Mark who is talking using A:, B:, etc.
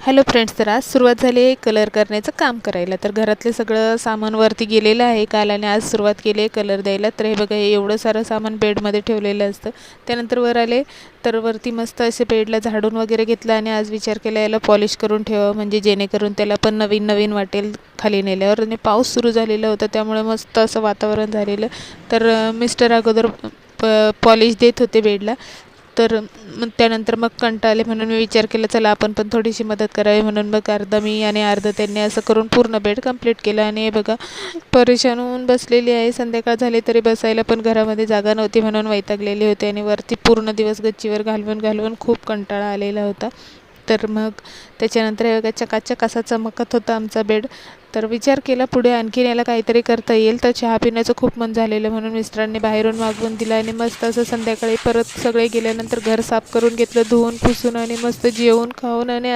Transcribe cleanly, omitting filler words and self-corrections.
A: Hello friends, तर आज सुरुवात झाली आहे कलर करण्याचं काम करायला. तर घरातले सगळं सामान वरती गेलेलं आहे काल आणि आज सुरुवात केली आहे कलर द्यायला. तर हे बघा, हे एवढं सारं सामान बेडमध्ये ठेवलेलं असतं. त्यानंतर वर आले तर वरती मस्त असे बेडला झाडून वगैरे घेतलं आणि आज विचार केला याला पॉलिश करून ठेवावं, म्हणजे जेणेकरून त्याला पण नवीन नवीन वाटेल खाली नेल्यावर. आणि पाऊस सुरू झालेला होता त्यामुळे मस्त असं वातावरण झालेलं. तर मिस्टर अगोदर पॉलिश देत होते बेडला. तर मग त्यानंतर मग कंटाळले म्हणून मी विचार केला चला आपण पण थोडीशी मदत करावी, म्हणून मग अर्धा मी आणि अर्धा त्यांनी असं करून पूर्ण बेड कंप्लीट केलं. आणि हे बघा, परेशान होऊन बसलेली आहे. संध्याकाळ झाली तरी बसायला पण घरामध्ये जागा नव्हती म्हणून वैतागलेले होते आणि वरती पूर्ण दिवस गच्चीवर घालवून घालवून खूप कंटाळा आलेला होता. तर मग त्याच्यानंतर हे बघा, चकाचक असा चमकत होता आमचा बेड. तर विचार केला पुढे आणखीन याला काहीतरी करता येईल. तर चहा पिण्याचं खूप मन झालेलं म्हणून मिस्टरांनी बाहेरून मागवून दिला आणि मस्त असं संध्याकाळी परत सगळे गेल्यानंतर घर साफ करून घेतलं, धुवून पुसून आणि मस्त जेवून खाऊन. आणि